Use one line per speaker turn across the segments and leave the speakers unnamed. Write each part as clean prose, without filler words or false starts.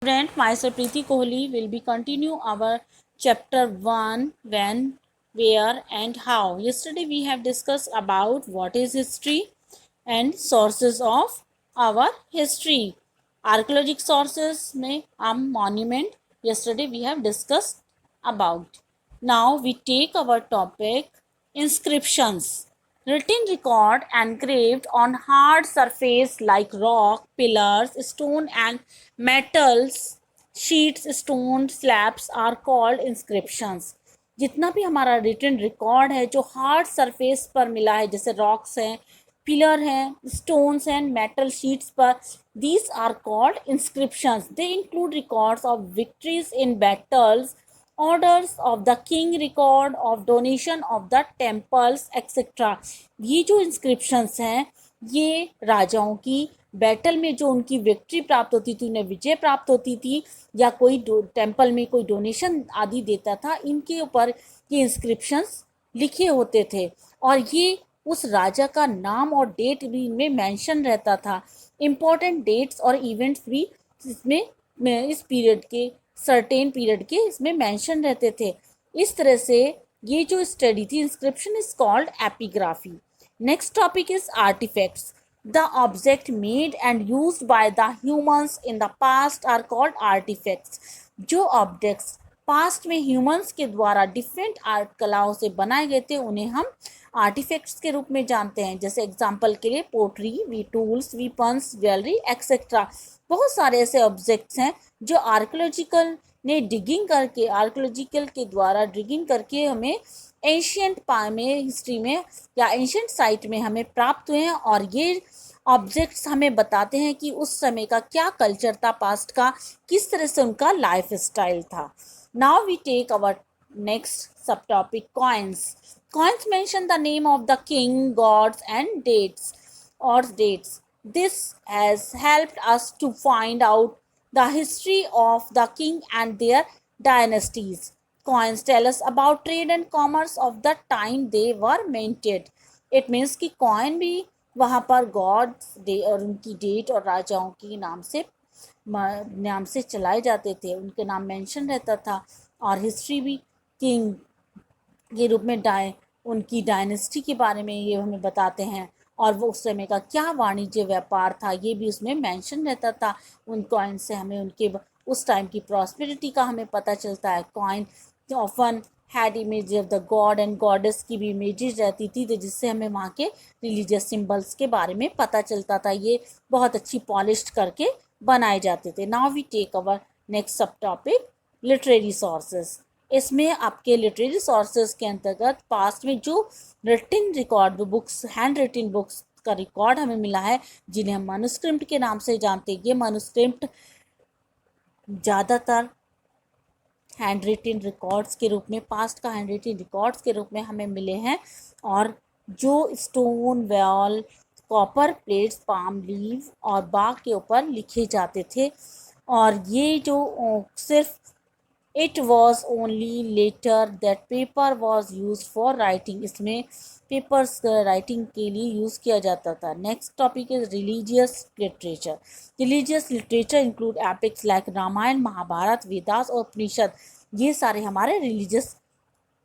Student, myself Preeti Kohli will be continue our chapter 1 when, where and how. Yesterday we have discussed about what is history and sources of our history. Archaeological sources में हम monument yesterday we have discussed about. Now we take our topic inscriptions. Written record engraved on hard surface like rock, pillars, stone and metals, sheets, stone slabs are called inscriptions. जितना भी हमारा written record है जो hard surface पर मिला है, जैसे rocks हैं, पिलर हैं, स्टोन्स एंड मेटल शीट्स पर, these are called inscriptions. They include records of victories in battles, orders of the king, record of donation of the temples etcetera. ये जो इंस्क्रिप्शंस हैं ये राजाओं की बैटल में जो उनकी विक्ट्री प्राप्त होती थी, उन्हें विजय प्राप्त होती थी, या कोई टेम्पल में कोई डोनेशन आदि देता था, इनके ऊपर ये इंस्क्रिप्शंस लिखे होते थे. और ये उस राजा का नाम और डेट भी इनमें मेंशन रहता था. इम्पोर्टेंट डेट्स और इवेंट्स भी इसमें इस पीरियड के सर्टेन पीरियड के इसमें मेंशन रहते थे. इस तरह से ये जो स्टडी थी inscription is called epigraphy. Next topic is artefacts. The object made and used by the humans in the past are called artifacts. जो ऑब्जेक्ट्स पास्ट में ह्यूमंस के द्वारा डिफरेंट आर्ट कलाओं से बनाए गए थे उन्हें हम आर्टिफैक्ट्स के रूप में जानते हैं. जैसे एग्जांपल के लिए pottery, we tools, weapons, jewellery etcetera. बहुत सारे ऐसे ऑब्जेक्ट्स हैं जो आर्कियोलॉजिकल के द्वारा डिगिंग करके हमें एंशियंट में हिस्ट्री में या एंशियंट साइट में हमें प्राप्त हुए हैं. और ये ऑब्जेक्ट्स हमें बताते हैं कि उस समय का क्या कल्चर था, पास्ट का किस तरह से उनका लाइफ स्टाइल था. Now we take our next sub topic coins. Coins mention the name of the king, gods and dates. This has helped us to find out the history of the king and their dynasties. Coins tell us about trade and commerce of the time they were minted. It means कि coin भी वहाँ पर gods और उनकी date और राजाओं के नाम से चलाए जाते थे, उनके नाम मेंशन रहता था. और हिस्ट्री भी किंग के रूप में उनकी डायनेस्टी के बारे में ये हमें बताते हैं. और वो उस समय का क्या वाणिज्य व्यापार था ये भी उसमें मेंशन रहता था. उन कॉइन से हमें उनके उस टाइम की प्रॉस्पेरिटी का हमें पता चलता है. Coin often had image of the God and goddess की भी इमेजेस रहती थी, तो जिससे हमें वहाँ के रिलीजियस सिम्बल्स के बारे में पता चलता था. ये बहुत अच्छी पॉलिश करके बनाए जाते थे. Now we take our next sub topic literary sources. इसमें आपके लिटरेरी सोर्सेज के अंतर्गत पास्ट में जो written record books, hand written books का रिकॉर्ड हमें मिला है, जिन्हें हम मैन्युस्क्रिप्ट के नाम से जानते हैं. ये मैन्युस्क्रिप्ट ज़्यादातर हैंड रिटन रिकॉर्ड्स के रूप में, पास्ट का हैंड रिटन रिकॉर्ड्स के रूप में हमें मिले हैं. और जो stone wall, copper plates, palm leave और बाग के ऊपर लिखे जाते थे. और ये जो सिर्फ It was only later that paper was used for writing. इसमें पेपर्स राइटिंग के लिए यूज़ किया जाता था. Next topic is religious literature. Religious literature include epics like Ramayana, Mahabharata, Vedas और उपनिषद. ये सारे हमारे रिलीजियस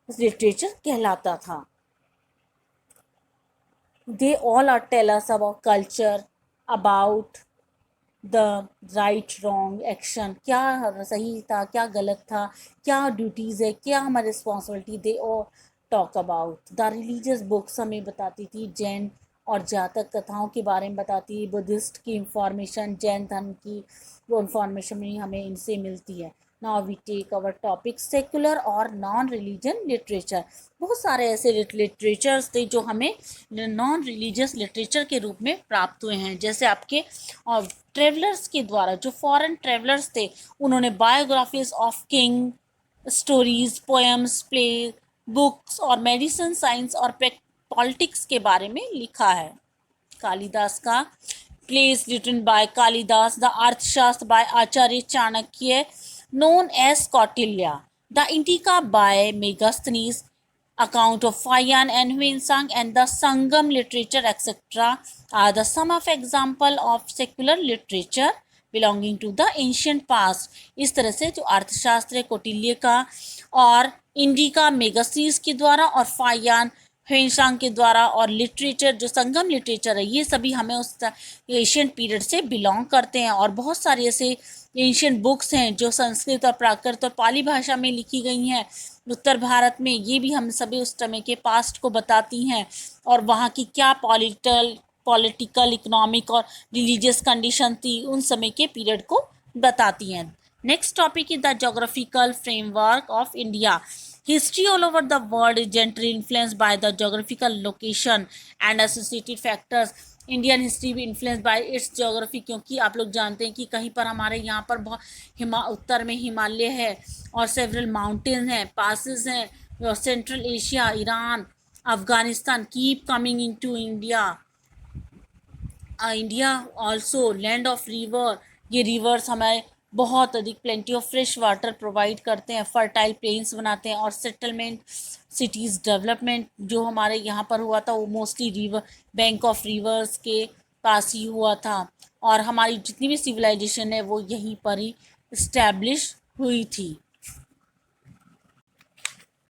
लिटरेचर कहलाता था. They all are tell us about culture, about the right wrong action, क्या सही था, क्या गलत था, क्या ड्यूटीज़ है, क्या हमारी रिस्पॉन्सिबिलिटी. दे और talk about the religious books हमें बताती थी जैन और जातक कथाओं के बारे में बताती, बुद्धिस्ट की इंफॉर्मेशन, जैन धर्म की वो इंफॉर्मेशन भी हमें इनसे मिलती है. Now we take our topic secular और नॉन रिलीजन लिटरेचर. बहुत सारे ऐसे लिटरेचर्स थे जो हमें नॉन रिलीजियस लिटरेचर के रूप में प्राप्त हुए हैं. जैसे आपके और ट्रेवलर्स के द्वारा, जो फॉरेन ट्रेवलर्स थे, उन्होंने biographies of king, stories, poems, play, books और मेडिसिन, साइंस और पॉलिटिक्स के बारे में लिखा है. कालिदास का plays written by Kalidas, the Arthashastra by Acharya Chanakya known as Kautilya, the Indika by Megasthenes, account of Fayan and Huinsang and the Sangam literature etc. are the some of example of secular literature. Belonging to the ancient past. इस तरह से जो अर्थशास्त्र है कौटिल्य का और indica मेगासीज के द्वारा और फायान ह्वेनसांग के द्वारा और लिटरेचर जो संगम लिटरेचर है ये सभी हमें उस एशियंट पीरियड से बिलोंग करते हैं। और बहुत सारे ऐसे एशियंट बुक्स हैं जो संस्कृत और प्राकृत और पाली भाषा में लिखी गई हैं उत्तर भारत में, ये भी हम सभी उस समय के पास्ट को बताती हैं और वहाँ की क्या पॉलिटिकल इकोनॉमिक और रिलीजियस कंडीशन थी उन समय के पीरियड को बताती हैं। Next topic is the geographical framework of India. History all over the world is generally influenced by the geographical location and associated factors. Indian history भी इन्फ्लुएंस बाय इट्स जोग्राफी, क्योंकि आप लोग जानते हैं कि कहीं पर हमारे यहाँ पर बहुत उत्तर में हिमालय है और सेवरल माउंटेन हैं, पासिस हैं और central Asia, Iran, Afghanistan keep coming into India. India also land of river, ये रिवर्स हमें बहुत अधिक plenty of fresh water provide करते हैं, फर्टाइल प्लेन्स बनाते हैं और सेटलमेंट सिटीज़ डेवलपमेंट जो हमारे यहाँ पर हुआ था वो mostly river bank of reverse के पास ही हुआ था और हमारी जितनी भी सिविलाइजेशन है वो यहीं पर ही इस्टेब्लिश हुई थी।